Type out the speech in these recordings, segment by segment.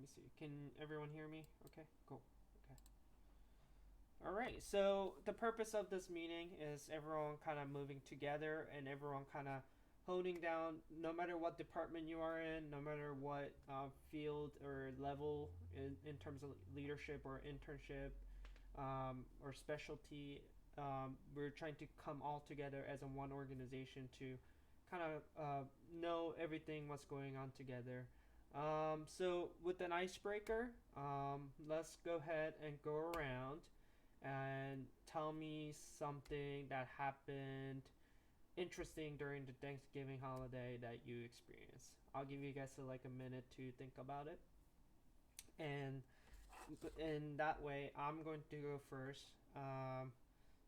me see. Can everyone hear me? Okay, cool. Okay. All right. So the purpose of this meeting is everyone kind of moving together and everyone kind of holding down, no matter what department you are in, no matter what field or level in terms of leadership or internship or specialty. We're trying to come all together as a one organization to kind of know everything what's going on together. So with an icebreaker, let's go ahead and go around and tell me something that happened interesting during the Thanksgiving holiday that you experienced. I'll give you guys like a minute to think about it, and in that way, I'm going to go first.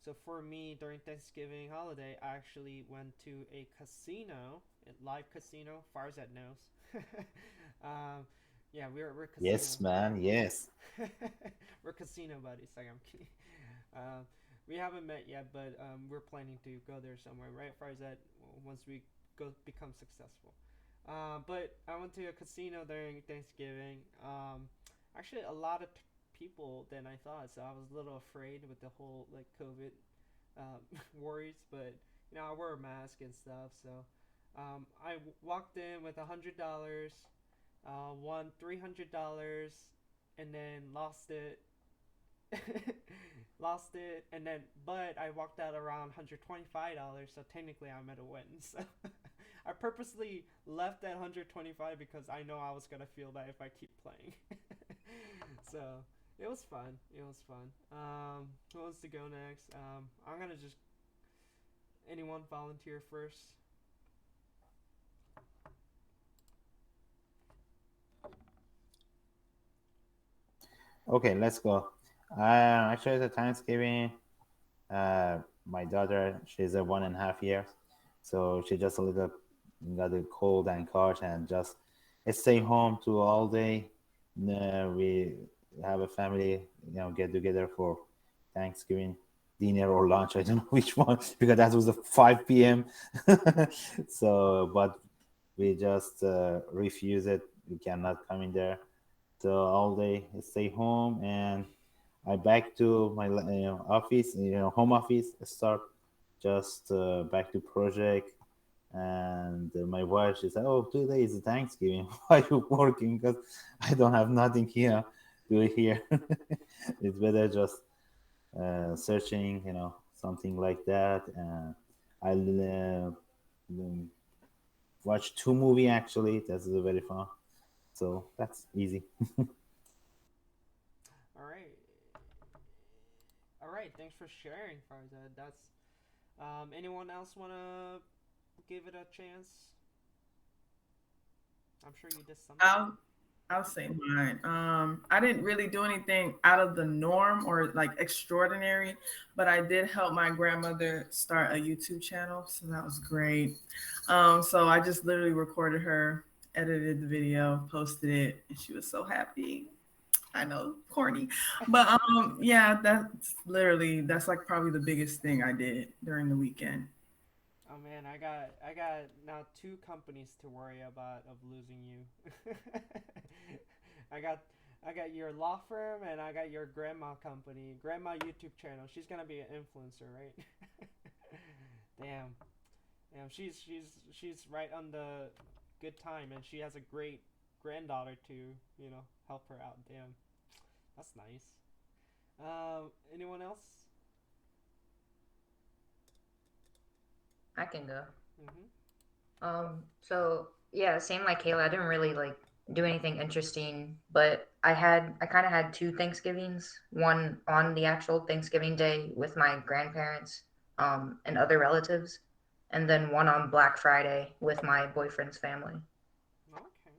So for me, during Thanksgiving holiday, I actually went to a casino, a live casino. Farzad knows. um, yeah, we're Yes, casino. man. Yes. We're casino buddies. Like I'm kidding. Um, we haven't met yet, but we're planning to go there somewhere, right, Farzad? Once we go become successful. But I went to a casino during Thanksgiving. Actually, a lot of people than I thought, so I was a little afraid with the whole like COVID worries. But I wear a mask and stuff, so I walked in with $100, won $300, and then lost it. Lost it, and then but I walked out around $125, so technically I'm at a win. So I purposely left at 125 because I know I was gonna feel that if I keep playing. So it was fun. It was fun. Who wants to go next? I'm gonna just anyone volunteer first. Okay, let's go. Actually, the Thanksgiving, my daughter, she's a 1.5 years, so she just a little got a cold and cough and just stay home to all day. We have a family, get together for Thanksgiving dinner or lunch. I don't know which one because that was the 5 p.m. So, but we just refuse it. We cannot come in there. So all day stay home and I back to my office, home office. Start just back to project. And my wife she said, "Oh, today is Thanksgiving. Why are you working? Because I don't have nothing here do here. It's better just searching, something like that. I'll watch two movie actually. That's very fun. So that's easy. All right, all right. Thanks for sharing, Farzad. That's anyone else wanna give it a chance? I'm sure you did something. I'll I'll say mine. I didn't really do anything out of the norm or like extraordinary, but I did help my grandmother start a YouTube channel, so that was great. So I just literally recorded her, edited the video, posted it, and she was so happy. I know, corny, but yeah, that's like probably the biggest thing I did during the weekend. Oh man, I got now two companies to worry about of losing you. I got I got your law firm and I got your grandma company, grandma YouTube channel. She's gonna be an influencer, right? Damn, damn. She's right on the good time, and she has a great granddaughter to help her out. Damn, that's nice. Anyone else? I can go. Mm-hmm. So yeah, same like Kayla. I didn't really like do anything interesting, but I kind of had two Thanksgivings. One on the actual Thanksgiving day with my grandparents, and other relatives, and then one on Black Friday with my boyfriend's family. Okay,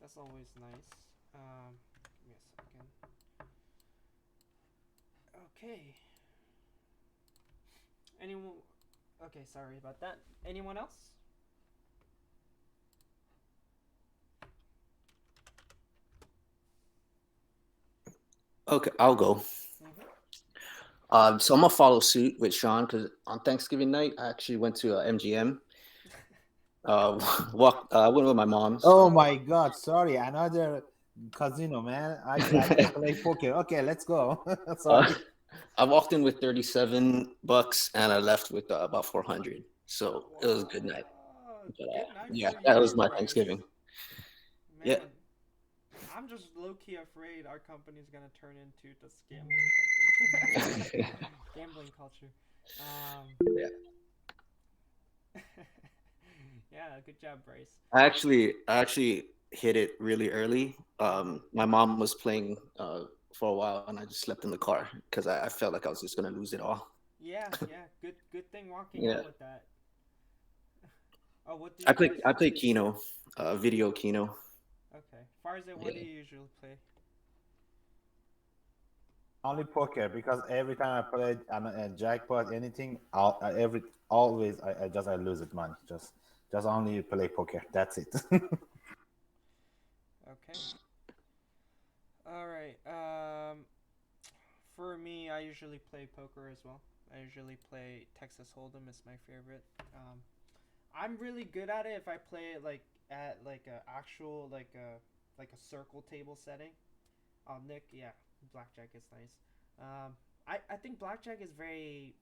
that's always nice. Give me a second. Okay. Anyone? Okay, sorry about that. Anyone else? Okay, I'll go. Mm-hmm. So I'm gonna follow suit with Sean because on Thanksgiving night I actually went to MGM. Walk. I went with my mom's. Oh Oh my wow. God! Sorry, another. casino, man. I can play poker. Okay, let's go. Sorry. I walked in with $37 and I left with about 400. So it was a good night. But, Good night yeah, for that you, was my Bryce. Thanksgiving. Man, Yeah. I'm just low key afraid our company's gonna turn into the gambling company. Gambling culture. Yeah. Yeah, good job, Bryce. I actually hit it really early. My mom was playing for a while, and I just slept in the car because I felt like I was just gonna lose it all. Yeah, good thing walking Yeah. out with that. Oh, what do I you play guys? I play Keno, video Keno. Okay, Farzad, what do Yeah. you usually play? Only poker because every time I play a jackpot, anything, I lose it money. Just only play poker. That's it. Okay. All right. For me, I usually play poker as well. I usually play Texas Hold'em. It's my favorite. I'm really good at it if I play it like at like a actual like a circle table setting. Nick, yeah, blackjack is nice. I think blackjack is very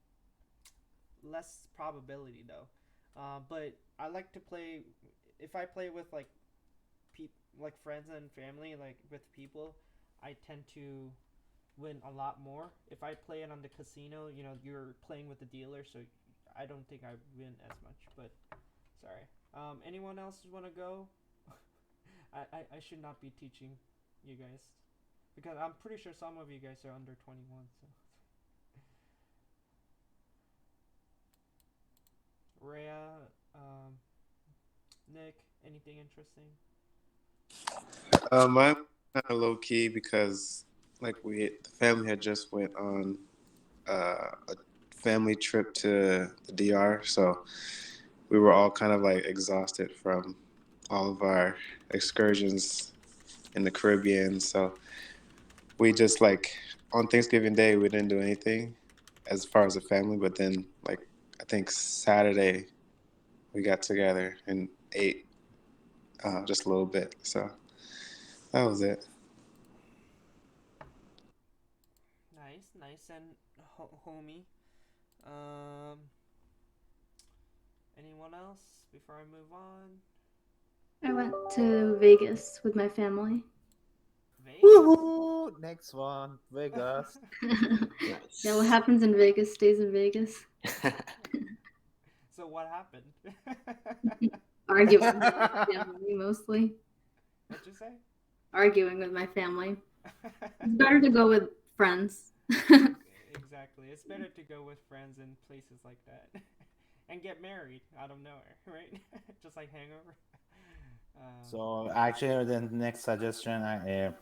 less probability though. But I like to play if I play with like like friends and family, like with people, I tend to win a lot more. If I play it on the casino, you're playing with the dealer, so I don't think I win as much. But sorry. Anyone else want to go? I should not be teaching you guys because I'm pretty sure some of you guys are under 21. So Rhea, Nick, anything interesting? Mine kind of low key because like the family had just went on a family trip to the DR, so we were all kind of like exhausted from all of our excursions in the Caribbean. So we just like on Thanksgiving Day we didn't do anything as far as a family, but then like I think Saturday we got together and ate just a little bit. So that was it. Nice, and homie. Anyone else before I move on? I went to Vegas with my family. Vegas. Woohoo! Next one, Vegas. Nice. Yeah, what happens in Vegas stays in Vegas. So what happened? Arguing with my family mostly. What'd you say? Arguing with my family. It's better to go with friends. Exactly. It's better to go with friends in places like that. And get married out of nowhere, right? Just like Hangover. So actually, the next suggestion,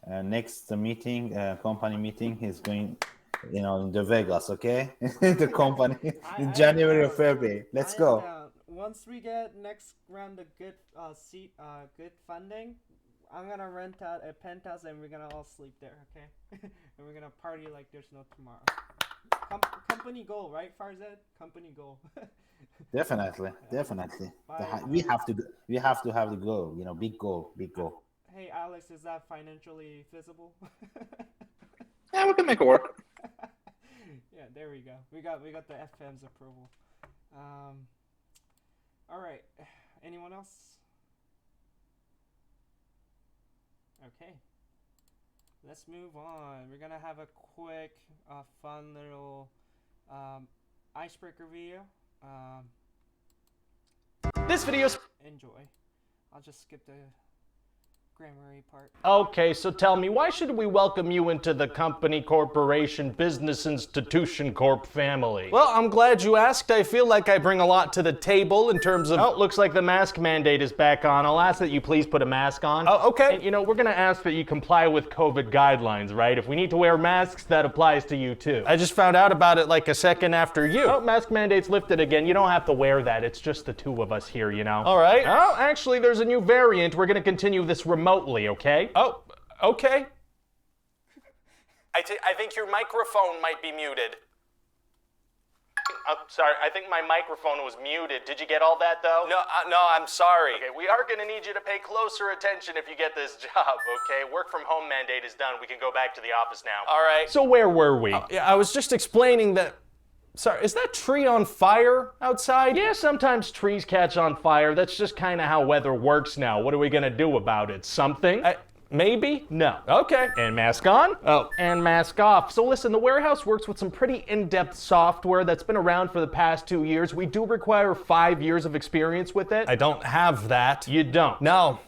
next meeting, company meeting is going, in the Vegas. Okay, the company in January or February. Let's go. Once we get next round of good good funding, I'm gonna rent out a penthouse and we're gonna all sleep there. Okay, and we're gonna party like there's no tomorrow. Company goal, right, Farzad? Company goal. Definitely. We have to have the goal. Big goal. Hey, Alex, is that financially feasible? Yeah, we can make it work. Yeah, there we go. We got the FM's approval. All right. Anyone else? Okay. Let's move on. We're gonna have a quick, fun little icebreaker video. This video's Enjoy. I'll just skip the grammar part. okay, so tell me, why should we welcome you into the company, corporation, business institution, corp family? Well, I'm glad you asked. I feel like I bring a lot to the table in terms of... Oh, looks like the mask mandate is back on. I'll ask that you please put a mask on. Oh, okay. And, we're gonna ask that you comply with COVID guidelines, right? If we need to wear masks, that applies to you too. I just found out about it like a second after you. Oh, mask mandate's lifted again. You don't have to wear that. It's just the two of us here, All right. Oh, actually, there's a new variant. We're gonna continue this remotely, okay? Oh, okay. I think your microphone might be muted. Sorry, I think my microphone was muted. Did you get all that, though? No, I'm sorry. Okay, we are gonna need you to pay closer attention if you get this job, okay? Work from home mandate is done. We can go back to the office now. All right. So where were we? Yeah, I was just explaining that. Sorry, is that tree on fire outside? Yeah, sometimes trees catch on fire. That's just kind of how weather works now. What are we gonna do about it? Something? Maybe? No. Okay. And mask on? Oh. And mask off. So listen, the warehouse works with some pretty in-depth software that's been around for the past 2 years. We do require 5 years of experience with it. I don't have that. You don't? No,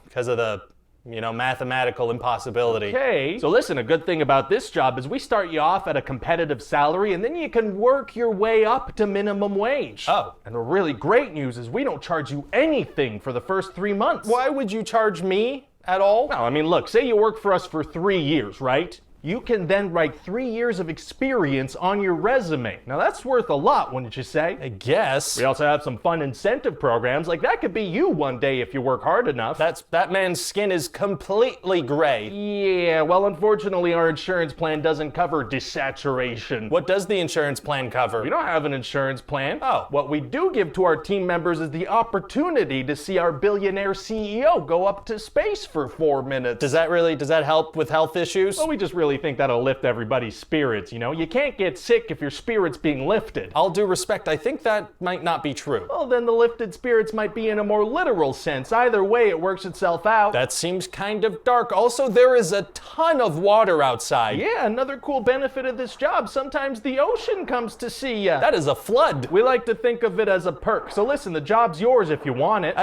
because of the, mathematical impossibility. Okay. So listen, a good thing about this job is we start you off at a competitive salary and then you can work your way up to minimum wage. Oh. And the really great news is we don't charge you anything for the first 3 months. Why would you charge me at all? Well, I mean, look, say you work for us for 3 years, right? You can then write 3 years of experience on your resume. Now that's worth a lot, wouldn't you say? I guess. We also have some fun incentive programs, like that could be you one day if you work hard enough. That man's skin is completely gray. Yeah, well, unfortunately, our insurance plan doesn't cover desaturation. What does the insurance plan cover? We don't have an insurance plan. Oh. What we do give to our team members is the opportunity to see our billionaire CEO go up to space for 4 minutes. Does that help with health issues? Well, we just really think that'll lift everybody's spirits, You can't get sick if your spirit's being lifted. All due respect, I think that might not be true. Well, then the lifted spirits might be in a more literal sense. Either way, it works itself out. That seems kind of dark. Also, there is a ton of water outside. Yeah, another cool benefit of this job. Sometimes the ocean comes to see ya. That is a flood. We like to think of it as a perk. So listen, the job's yours if you want it.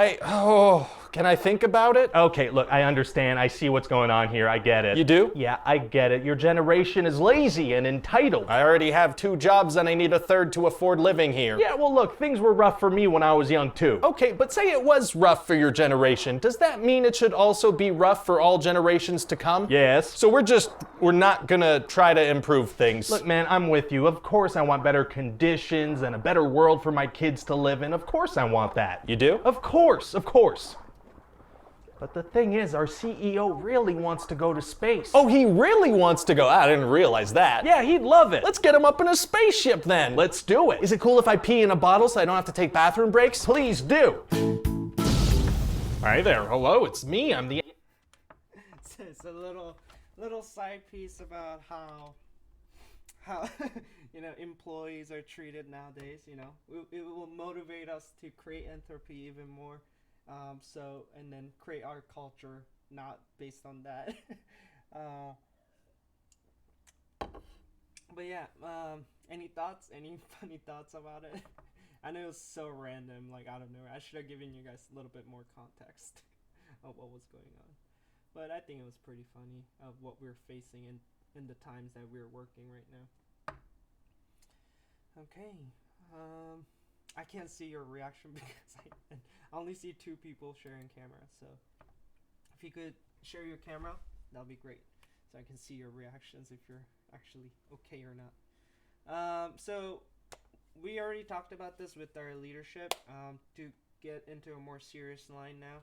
Can I think about it? Okay, look, I understand. I see what's going on here. I get it. You do? Yeah, I get it. Your generation is lazy and entitled. I already have 2 jobs and I need a third to afford living here. Yeah, well, look, things were rough for me when I was young, too. Okay, but say it was rough for your generation. Does that mean it should also be rough for all generations to come? Yes. So we're not gonna try to improve things. Look, man, I'm with you. Of course I want better conditions and a better world for my kids to live in. Of course I want that. You do? Of course, of course. But the thing is, our CEO really wants to go to space. Oh, he really wants to go? I didn't realize that. Yeah, he'd love it. Let's get him up in a spaceship then. Let's do it. Is it cool if I pee in a bottle so I don't have to take bathroom breaks? Please do. Hi there. Hello, it's me. I'm the... It's a little side piece about how employees are treated nowadays. It will motivate us to create entropy even more. And then create our culture not based on that. But yeah, any thoughts? Any funny thoughts about it? I know it was so random, like out of nowhere. I should have given you guys a little bit more context of what was going on. But I think it was pretty funny of what we're facing in the times that we're working right now. Okay. I can't see your reaction because I only see 2 people sharing camera. So if you could share your camera, that'll be great. So I can see your reactions if you're actually okay or not. So we already talked about this with our leadership. To get into a more serious line now.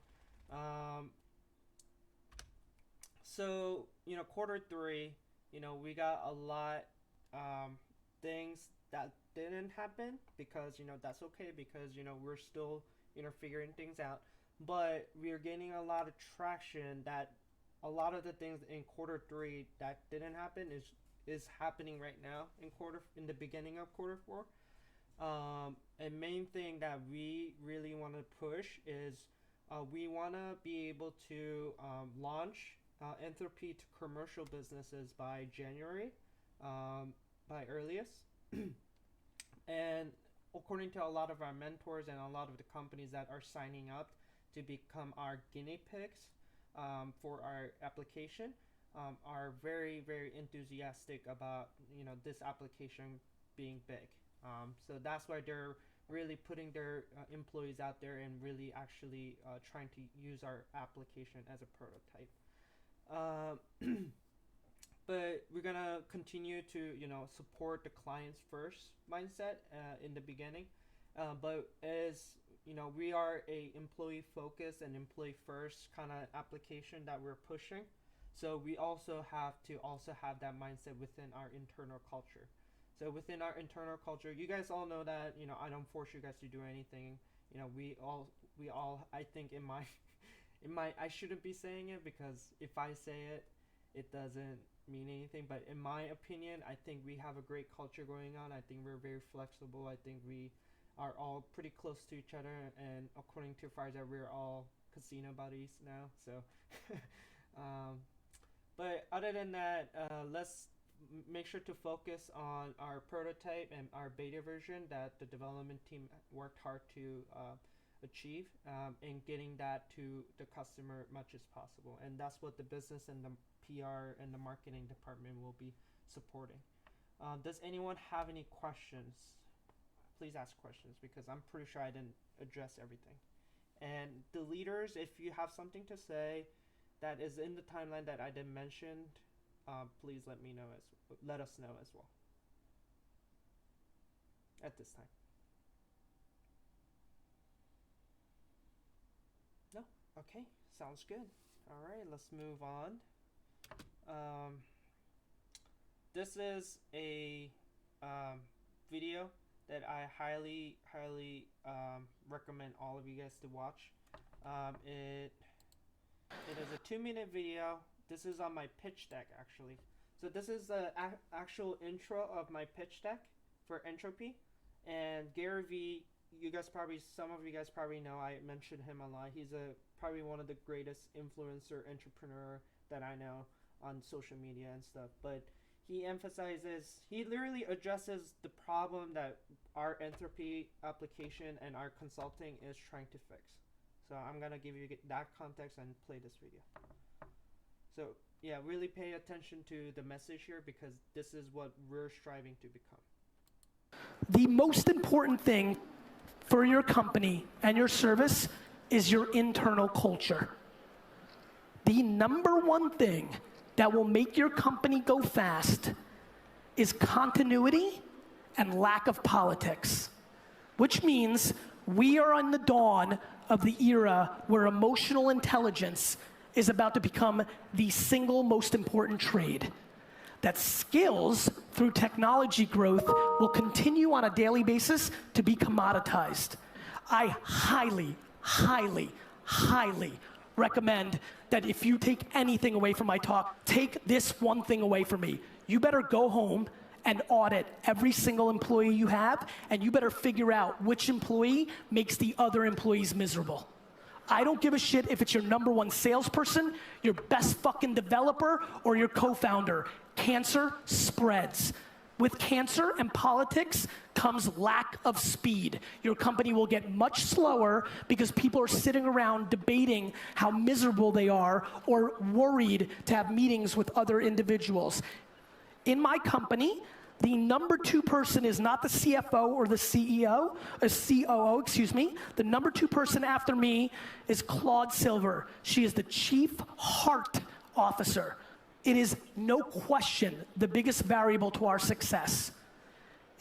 So quarter 3, we got a lot things that didn't happen because that's okay because we're still figuring things out, but we are gaining a lot of traction that a lot of the things in quarter 3 that didn't happen is happening right now in the beginning of quarter 4. And main thing that we really want to push is we want to be able to launch entropy to commercial businesses by January, by earliest. And according to a lot of our mentors and a lot of the companies that are signing up to become our guinea pigs for our application, are very, very enthusiastic about this application being big. So that's why they're really putting their employees out there and really actually trying to use our application as a prototype. But we're gonna continue to support the clients first mindset in the beginning, but as we are a employee focused and employee first kind of application that we're pushing, so we also have to have that mindset within our internal culture. So within our internal culture, you guys all know that, you know, I don't force you guys to do anything. You know, we all I think in my I shouldn't be saying it, because if I say it, it doesn't mean anything. But in my opinion, I think we have a great culture going on. I think we're very flexible. I think we are all pretty close to each other, and according to Farza, we're all casino buddies now. So, but other than that, let's make sure to focus on our prototype and our beta version that the development team worked hard to achieve, and getting that to the customer much as possible. And that's what the business and the PR and the marketing department will be supporting. Does anyone have any questions? Please ask questions, because I'm pretty sure I didn't address everything. And the leaders, if you have something to say that is in the timeline that I didn't mention, please let us know as well at this time. No? Okay, sounds good. All right, let's move on. This is a video that I highly recommend all of you guys to watch. It is a 2-minute video. This is on my pitch deck, actually. So this is the actual intro of my pitch deck for Entropy. And Gary Vee, some of you guys probably know, I mentioned him a lot. He's probably one of the greatest influencer entrepreneur that I know on social media and stuff. But he literally addresses the problem that our Entropy application and our consulting is trying to fix. So I'm gonna give you that context and play this video. So yeah, really pay attention to the message here, because this is what we're striving to become. The most important thing for your company and your service is your internal culture. The number one thing that will make your company go fast is continuity and lack of politics, which means we are on the dawn of the era where emotional intelligence is about to become the single most important trade. That skills through technology growth will continue on a daily basis to be commoditized. I highly recommend that if you take anything away from my talk, take this one thing away from me. You better go home and audit every single employee you have, and you better figure out which employee makes the other employees miserable. I don't give a shit if it's your number one salesperson, your best fucking developer, or your co-founder. Cancer spreads. With cancer and politics comes lack of speed. Your company will get much slower because people are sitting around debating how miserable they are or worried to have meetings with other individuals. In my company, the number 2 person is not the CFO or the COO, excuse me. The number 2 person after me is Claude Silver. She is the Chief Heart Officer. It is no question the biggest variable to our success.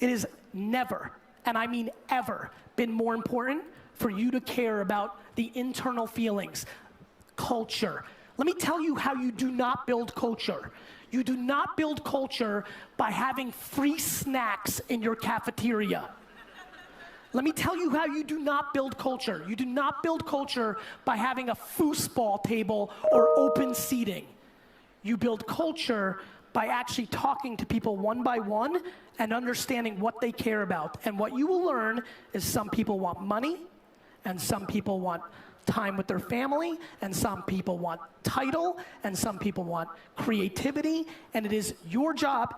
It has never, and I mean ever, been more important for you to care about the internal feelings, culture. Let me tell you how you do not build culture. You do not build culture by having free snacks in your cafeteria. Let me tell you how you do not build culture. You do not build culture by having a foosball table or open seating. You build culture by actually talking to people one by one and understanding what they care about. And what you will learn is some people want money, and some people want time with their family, and some people want title, and some people want creativity, and it is your job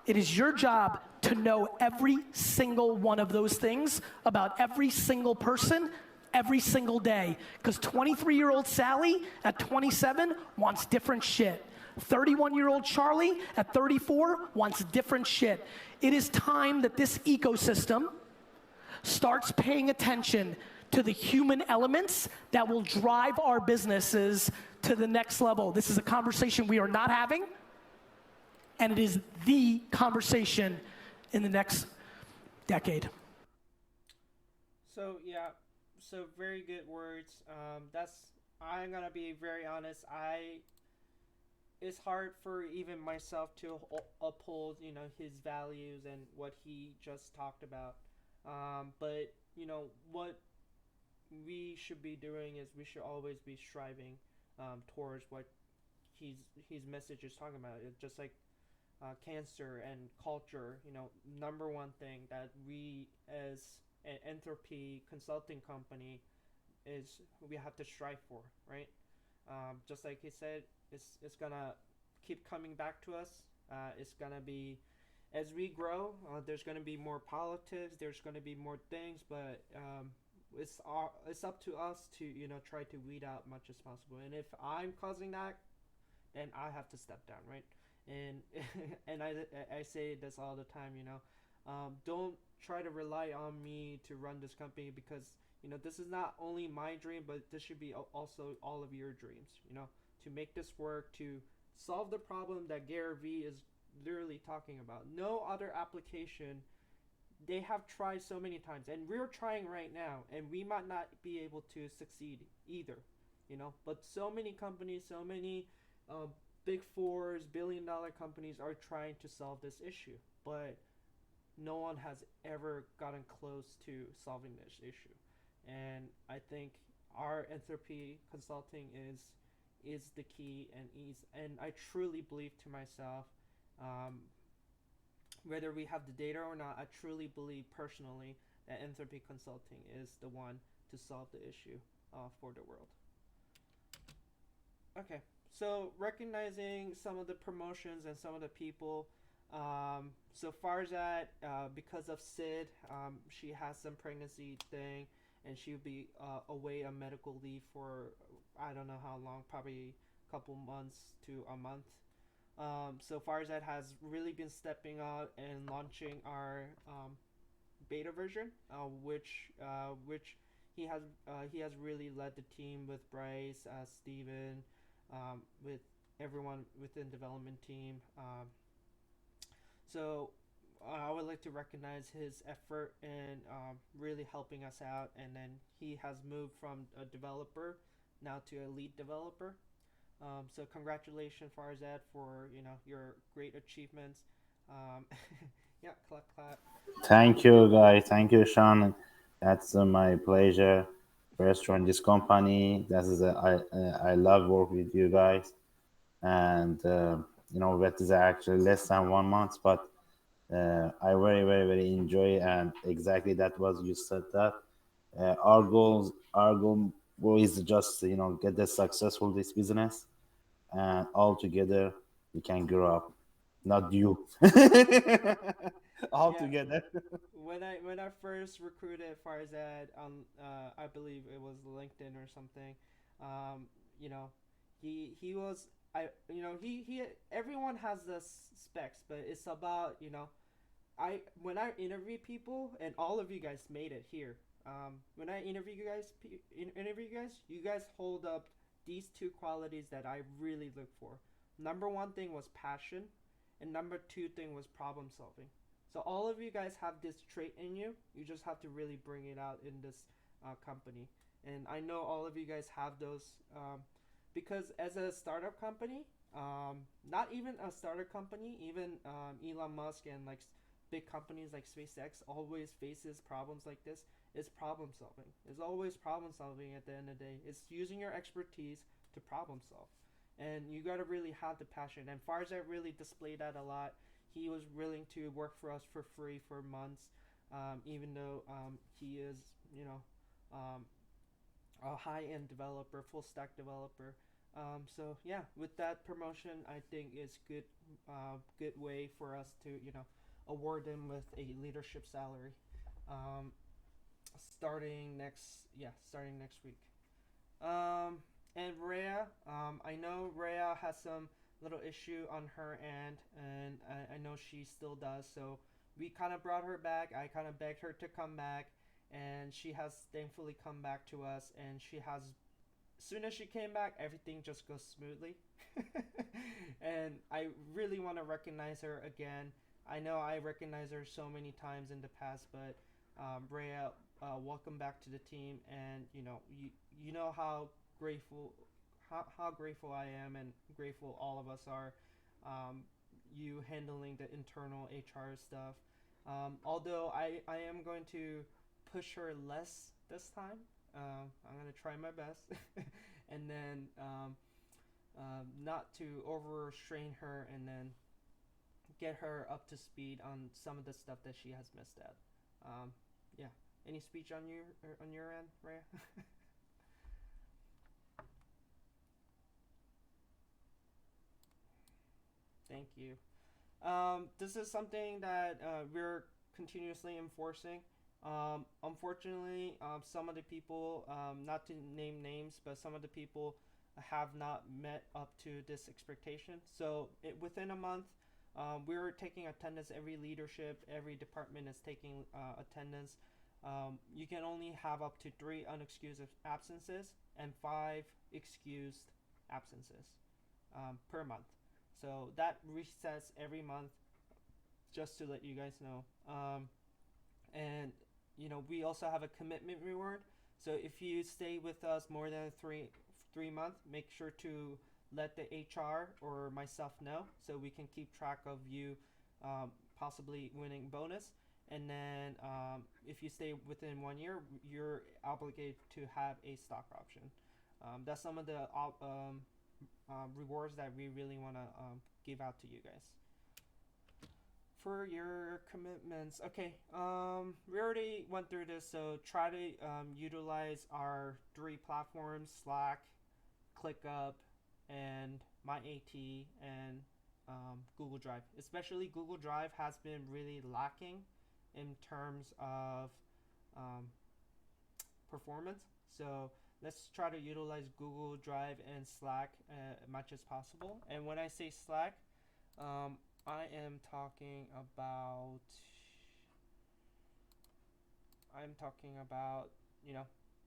to know every single one of those things about every single person every single day. Because 23-year-old Sally at 27 wants different shit. 31-year-old Charlie at 34 wants different shit. It is time that this ecosystem starts paying attention to the human elements that will drive our businesses to the next level. This is a conversation we are not having, and it is the conversation in the next decade. So yeah, so very good words. I'm gonna be very honest. it's hard for even myself to uphold, his values and what he just talked about. But what we should be doing is we should always be striving towards what he's his message is talking about. It's just like cancer and culture. Number one thing that we as an entropy consulting company is we have to strive for, right? Just like he said, it's gonna keep coming back to us. It's gonna be as we grow. There's gonna be more politics. There's gonna be more things, but it's up to us to try to weed out much as possible. And if I'm causing that, then I have to step down, right? And and I say this all the time, don't try to rely on me to run this company, because this is not only my dream, but this should be also all of your dreams. To make this work, to solve the problem that Gary Vee is literally talking about. No other application, they have tried so many times, and we're trying right now, and we might not be able to succeed either. But so many companies, so many uh, big fours, billion-dollar companies are trying to solve this issue, but no one has ever gotten close to solving this issue. And I think our entropy consulting is the key, and I truly believe to myself, um, whether we have the data or not, I truly believe personally that entropy consulting is the one to solve the issue for the world. Okay, so recognizing some of the promotions and some of the people. So Farzad, because of Sid, she has some pregnancy thing, and she'll be away on medical leave for I don't know how long, probably a couple months to a month. So Farzad has really been stepping out and launching our beta version, which he has really led the team with Bryce, Steven, with everyone within development team. So I would like to recognize his effort in really helping us out, and then he has moved from a developer now to a lead developer. So congratulations, Farzad, for your great achievements. Um, yeah, clap clap. Thank you, guys. Thank you, Sean. That's my pleasure. First join this company. I love work with you guys, and that is actually less than 1 month, but I very very enjoy, and exactly that was you said that our goal is just get the successful this business, and all together we can grow up. Not you, all Yeah, together. when I first recruited Farzad on I believe it was LinkedIn or something, um, you know, he was I he everyone has the specs, but it's about I when I interview people, and all of you guys made it here. When I interview you guys hold up these two qualities that I really look for. Number one thing was passion, and number two thing was problem solving. So all of you guys have this trait in you. You just have to really bring it out in this company. And I know all of you guys have those, because as a startup company, not even a startup company, even Elon Musk and like big companies like SpaceX always faces problems like this. Is problem solving. It's always problem solving at the end of the day. It's using your expertise to problem solve. And you got to really have the passion. And Farzad really displayed that a lot. He was willing to work for us for free for months, even though he is, um, a high-end developer, full-stack developer. So yeah, with that promotion, I think it's good way for us to award him with a leadership salary, um, starting next week. Um, and Rhea, I know Rhea has some little issue on her end, and I know she still does. So we kind of brought her back. I kind of begged her to come back, and she has thankfully come back to us. And she has, as soon as she came back, everything just goes smoothly. And I really want to recognize her again. I know I recognized her so many times in the past, but welcome back to the team, and you know how grateful how grateful I am and grateful all of us are. You handling the internal HR stuff. Although I am going to push her less this time. I'm going to try my best. And then not to overstrain her, and then get her up to speed on some of the stuff that she has missed at. Yeah. Any speech on your end, Rhea? Thank you. This is something that we're continuously enforcing. Unfortunately, some of the people, not to name names, but some of the people have not met up to this expectation. So within a month, we're taking attendance. Every leadership, every department is taking attendance. You can only have up to 3 unexcused absences and 5 excused absences per month. So that resets every month, just to let you guys know. And we also have a commitment reward. So if you stay with us more than three months, make sure to let the HR or myself know, so we can keep track of you possibly winning bonus. And then if you stay within 1 year, you're obligated to have a stock option. That's some of the rewards that we really want to give out to you guys. For your commitments, okay, we already went through this, so try to utilize our 3 platforms: Slack, ClickUp, and MyAT, and Google Drive. Especially Google Drive has been really lacking in terms of performance, so let's try to utilize Google Drive and Slack as much as possible. And when I say Slack, I am talking about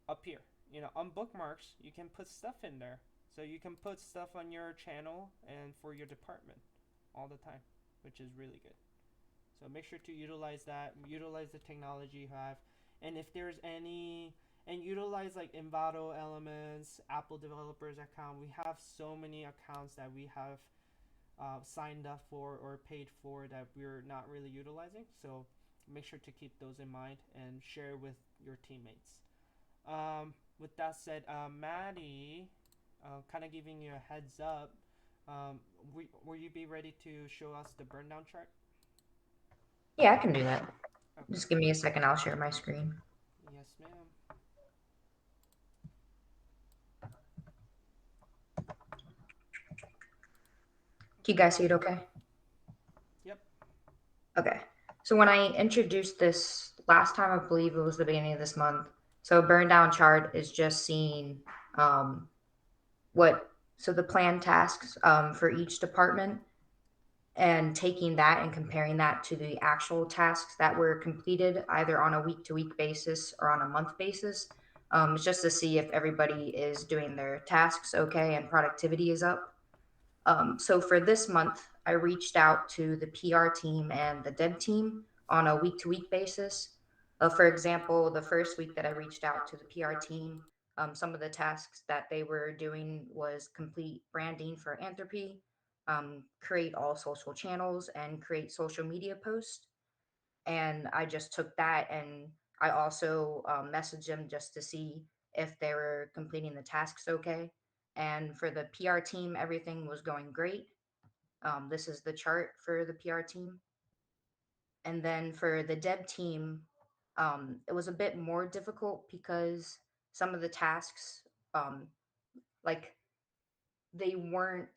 up here, on bookmarks. You can put stuff in there, so you can put stuff on your channel and for your department all the time, which is really good. So make sure to utilize that, utilize the technology you have. And if there's any, and utilize like Envato Elements, Apple Developers account. We have so many accounts that we have signed up for or paid for that we're not really utilizing. So make sure to keep those in mind and share with your teammates. With that said, Maddie, kind of giving you a heads up, will you be ready to show us the burn down chart? Yeah, I can do that. Okay. Just give me a second. I'll share my screen. Yes, ma'am. Can you guys see it okay? Yep. Okay. So when I introduced this last time, I believe it was the beginning of this month. So burn down chart is just seeing so the plan tasks for each department, and taking that and comparing that to the actual tasks that were completed either on a week-to-week basis or on a month basis. It's just to see if everybody is doing their tasks okay and productivity is up. So for this month, I reached out to the PR team and the dev team on a week-to-week basis. For example, the first week that I reached out to the PR team, some of the tasks that they were doing was complete branding for Anthropy, create all social channels, and create social media posts. And I just took that, and I also messaged them just to see if they were completing the tasks okay. And for the PR team, everything was going great. This is the chart for the PR team. And then for the dev team, it was a bit more difficult because some of the tasks, like they weren't,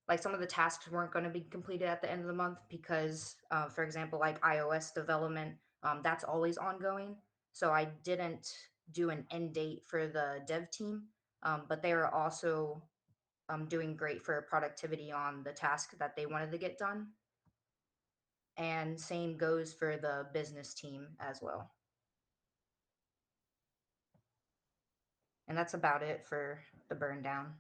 like some of the tasks weren't going to be completed at the end of the month because, for example, like iOS development, that's always ongoing. So I didn't do an end date for the dev team, but they are also doing great for productivity on the task that they wanted to get done. And same goes for the business team as well. And that's about it for the burn down.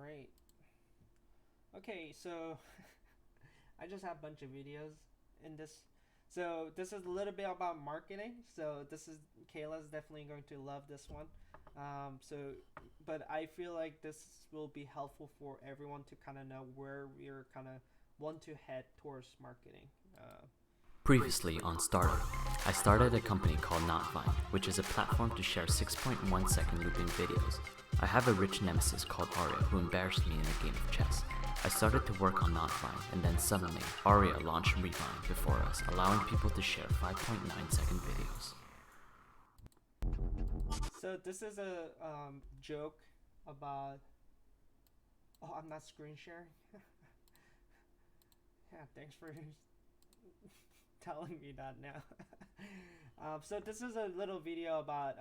right. Okay, so I just have a bunch of videos in this. So this is a little bit about marketing. So this is Kayla's definitely going to love this one. But I feel like this will be helpful for everyone to kind of know where we're kind of want to head towards marketing. Previously on Startup, I started a company called NotVine, which is a platform to share 6.1 second looping videos. I have a rich nemesis called Aria who embarrassed me in a game of chess. I started to work on NotVine, and then suddenly, Aria launched Revine before us, allowing people to share 5.9 second videos. So this is a joke about... Oh, I'm not screen sharing? Yeah, thanks for telling me that now. So this is a little video about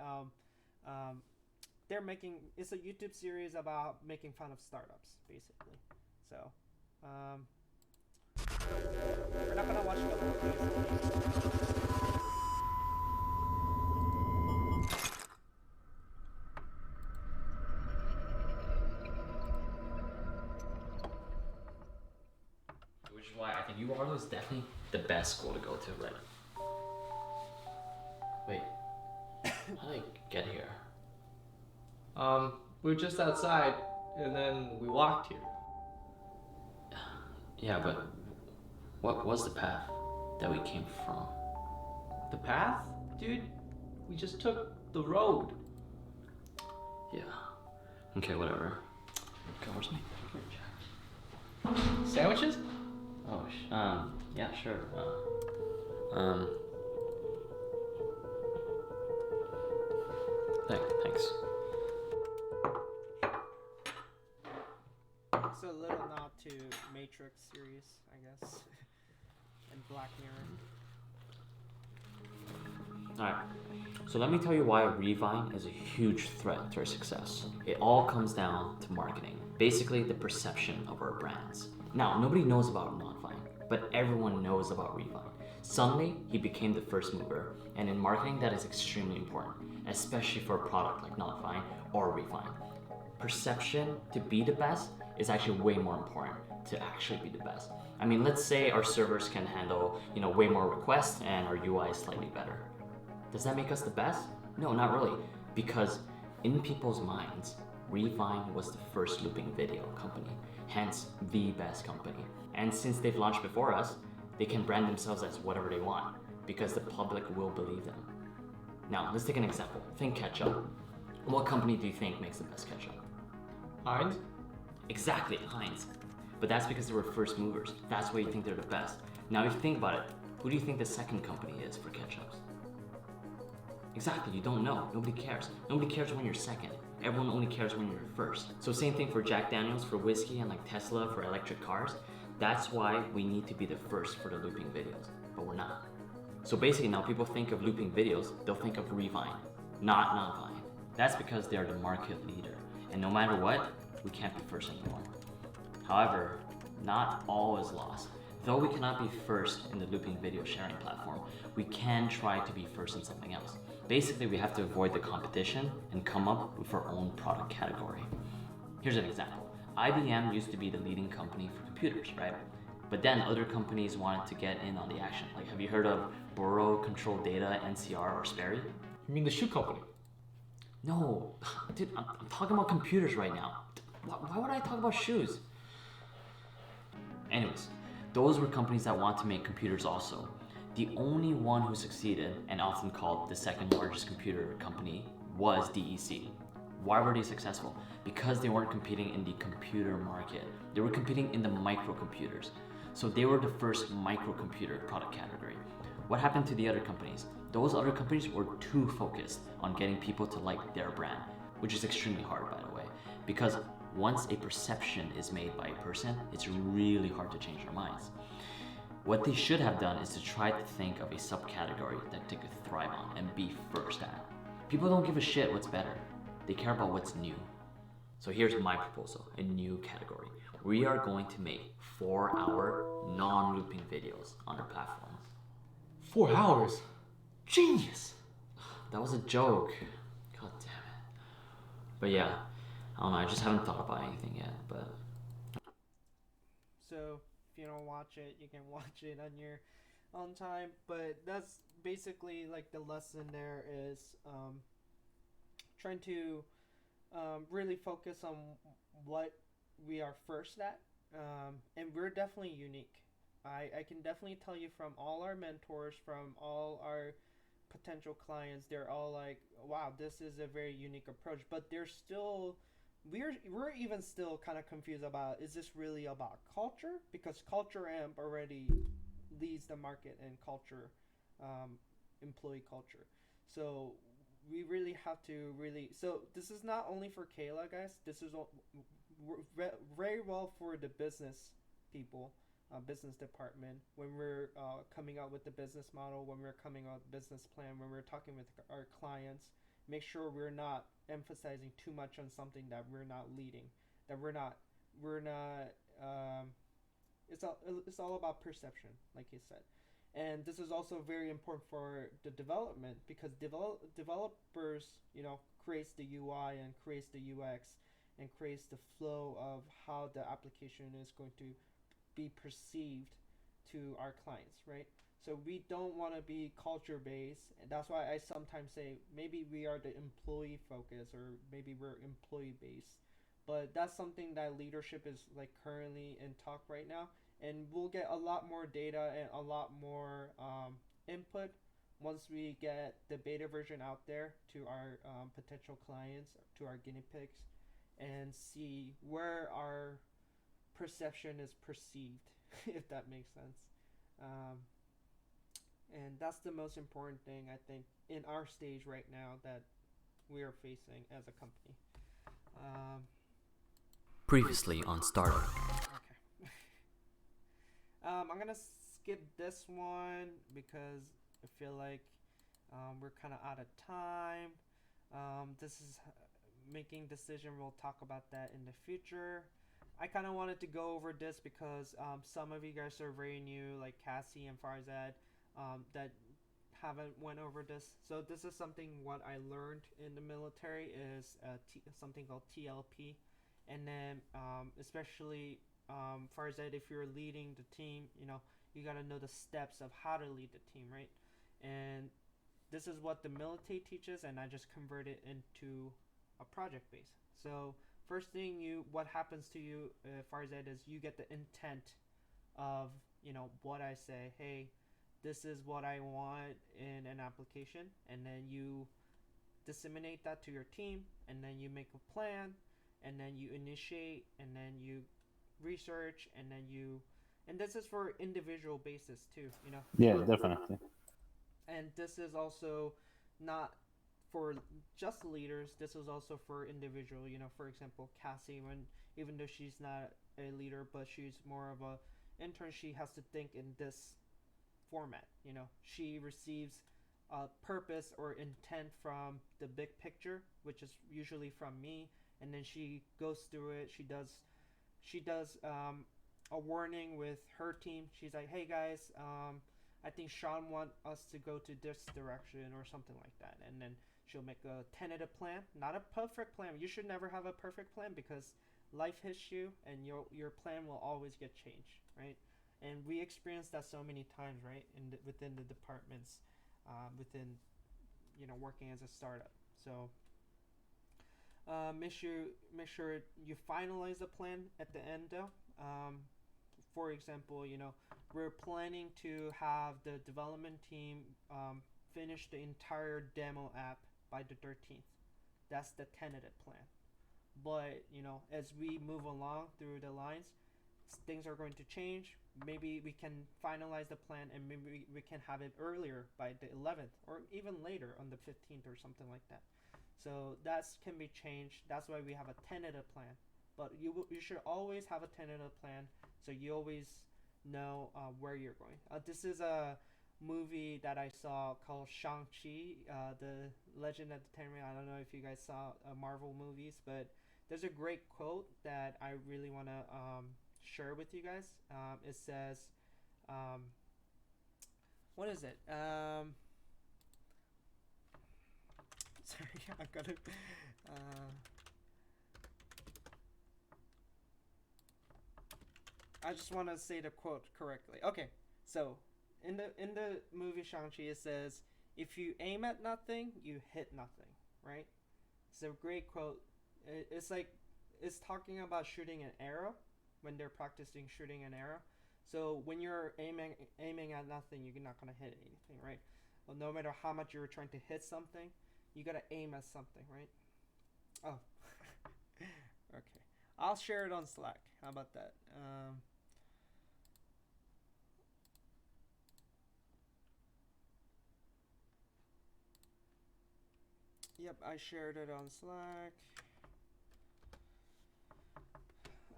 it's a YouTube series about making fun of startups, basically. So we're not gonna watch the whole thing. Which is why I think UR is definitely the best school to go to, right? Wait, how did I get here? We were just outside, and then we walked here. Yeah, but what was the path that we came from? The path? Dude, we just took the road. Yeah. Okay, whatever. Where's my Sandwiches? Oh, yeah, sure. Thanks. It's a little nod to Matrix series, I guess, and Black Mirror. Alright, so let me tell you why Revine is a huge threat to our success. It all comes down to marketing, basically the perception of our brands. Now, nobody knows about NotVine, but everyone knows about Revine. Suddenly, he became the first mover, and in marketing that is extremely important, especially for a product like NotVine or Revine. Perception to be the best is actually way more important to actually be the best. I mean, let's say our servers can handle, way more requests and our UI is slightly better. Does that make us the best? No, not really, because in people's minds, Revine was the first looping video company, hence the best company. And since they've launched before us, they can brand themselves as whatever they want, because the public will believe them. Now, let's take an example. Think ketchup. What company do you think makes the best ketchup? Heinz? Exactly, Heinz. But that's because they were first movers. That's why you think they're the best. Now, if you think about it, who do you think the second company is for ketchups? Exactly, you don't know. Nobody cares. Nobody cares when you're second. Everyone only cares when you're first. So same thing for Jack Daniels for whiskey and like Tesla for electric cars. That's why we need to be the first for the looping videos, but we're not. So basically now people think of looping videos, they'll think of Revine, not NotVine. That's because they're the market leader. And no matter what, we can't be first anymore. However, not all is lost. Though we cannot be first in the looping video sharing platform, we can try to be first in something else. Basically, we have to avoid the competition and come up with our own product category. Here's an example. IBM used to be the leading company for computers, right? But then other companies wanted to get in on the action. Like, have you heard of Borrow, Control Data, NCR, or Sperry? You mean the shoe company? No, dude, I'm talking about computers right now. Why would I talk about shoes? Anyways, those were companies that want to make computers also. The only one who succeeded, and often called the second largest computer company, was DEC. Why were they successful? Because they weren't competing in the computer market. They were competing in the microcomputers. So they were the first microcomputer product category. What happened to the other companies? Those other companies were too focused on getting people to like their brand, which is extremely hard, by the way, because once a perception is made by a person, it's really hard to change their minds. What they should have done is to try to think of a subcategory that they could thrive on and be first at. People don't give a shit what's better. They care about what's new. So here's my proposal, a new category. We are going to make 4-hour non-looping videos on our platform. 4 hours? Genius! That was a joke. God damn it. But yeah, I don't know. I just haven't thought about anything yet, but So if you don't watch it, you can watch it on your own time. But that's basically like the lesson there is trying to really focus on what we are first at, and we're definitely unique. I can definitely tell you from all our mentors, from all our potential clients, they're all like, wow, this is a very unique approach. But they're still, we're even still kind of confused about, is this really about culture? Because Culture Amp already leads the market in culture, um, employee culture. So we really have to really. So this is not only for Kayla, guys. This is very well for the business people, business department, when we're coming out with the business model, when we're coming out with the business plan, when we're talking with our clients. Make sure we're not emphasizing too much on something that we're not leading, that we're not. It's all about perception, like you said. And this is also very important for the development, because developers, creates the UI and creates the UX and creates the flow of how the application is going to be perceived to our clients, right? So we don't want to be culture based, and that's why I sometimes say maybe we are the employee focus, or maybe we're employee based. But that's something that leadership is like currently in talk right now, and we'll get a lot more data and a lot more input once we get the beta version out there to our potential clients, to our guinea pigs, and see where our perception is perceived, if that makes sense. Um, and that's the most important thing, I think, in our stage right now that we are facing as a company. Um, previously on Startup. okay. I'm gonna skip this one because I feel like we're kind of out of time. This is making decision. We'll talk about that in the future. I kind of wanted to go over this because some of you guys are very new, like Cassie and Farzad, that haven't went over this. So this is something what I learned in the military is something called TLP, and then especially Farzad, if you're leading the team, you gotta know the steps of how to lead the team, right? And this is what the military teaches, and I just convert it into a project base. So first thing what happens to you, Farzad, is you get the intent of what I say. Hey, this is what I want in an application, and then you disseminate that to your team, and then you make a plan, and then you initiate, and then you research, and then and this is for individual basis too. Yeah, definitely. And this is also not for just leaders. This is also for individual. For example, Cassie, when even though she's not a leader, but she's more of a intern, she has to think in this format. She receives a purpose or intent from the big picture, which is usually from me, and then she goes through it. She does a warning with her team. She's like, hey guys, I think Sean want us to go to this direction or something like that. And then she'll make a tentative plan, not a perfect plan. You should never have a perfect plan, because life hits you and your plan will always get changed, right? And we experienced that so many times, right? Within the departments, within working as a startup. So make sure you finalize the plan at the end though. For example, we're planning to have the development team finish the entire demo app by the 13th. That's the tentative plan. But as we move along through the lines, things are going to change. Maybe we can finalize the plan, and maybe we can have it earlier by the 11th, or even later on the 15th or something like that. So that can be changed. That's why we have a tentative plan. But you should always have a tentative plan, so you always know where you're going. This is a movie that I saw called Shang-Chi, the Legend of the Ten Rings. I don't know if you guys saw Marvel movies, but there's a great quote that I really want to share with you guys. It says, what is it? Sorry, I got it. I just want to say the quote correctly. Okay, so in the movie Shang-Chi, it says, "If you aim at nothing, you hit nothing." Right? It's a great quote. It's like it's talking about shooting an arrow when they're practicing shooting an arrow. So when you're aiming at nothing, you're not gonna hit anything, right? Well, no matter how much you're trying to hit something, you gotta aim at something, right? Oh, okay. I'll share it on Slack. How about that? Yep, I shared it on Slack.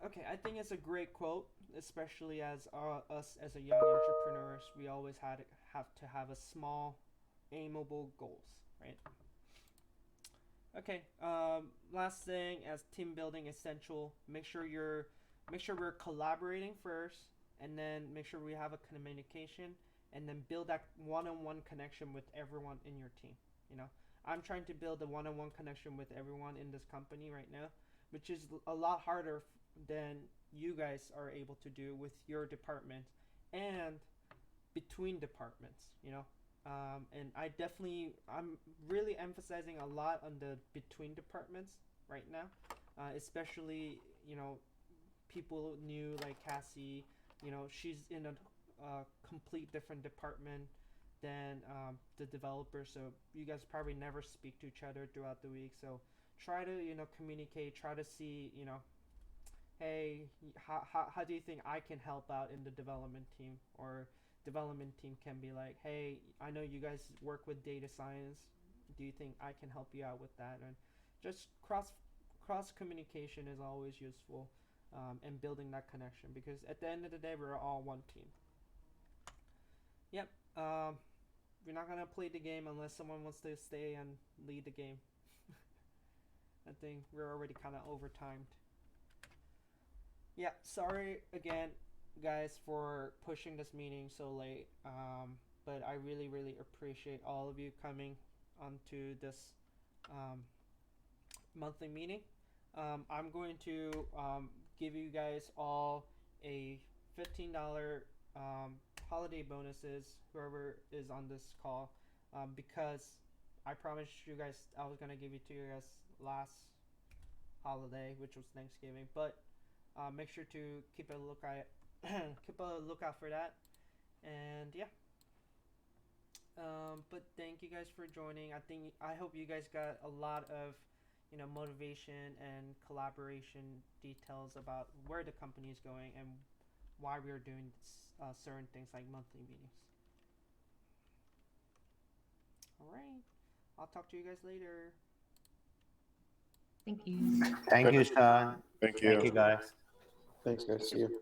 Okay, I think it's a great quote, especially as us as a young entrepreneurs. We always have to have a small, aimable goals, right? Okay. Last thing, as team building essential, make sure we're collaborating first, and then make sure we have a communication, and then build that one-on-one connection with everyone in your team. You know, I'm trying to build a one-on-one connection with everyone in this company right now, which is a lot harder than you guys are able to do with your department and between departments. You know, and I'm really emphasizing a lot on the between departments right now, especially, you know, people new like Cassie. You know, she's in a complete different department than the developer, so you guys probably never speak to each other throughout the week. So try to, you know, communicate, try to see, you know, hey, how do you think I can help out in the development team? Or development team can be like, hey, I know you guys work with data science. Do you think I can help you out with that? And just cross communication is always useful, and building that connection, because at the end of the day, we're all one team. Yep. We're not gonna play the game unless someone wants to stay and lead the game. I think we're already kind of overtimed. Yeah, sorry again, guys, for pushing this meeting so late. But I really, really appreciate all of you coming onto this monthly meeting. I'm going to give you guys all a $15 holiday bonuses, whoever is on this call, because I promised you guys I was gonna give it to you guys last holiday, which was Thanksgiving. But make sure to keep a lookout for that. And yeah. But thank you guys for joining. I hope you guys got a lot of, you know, motivation and collaboration details about where the company is going and why we're doing certain things like monthly meetings. All right. I'll talk to you guys later. Thank you. Thank you, Sean. Thank you. Thank you, guys. Thanks, guys. See you.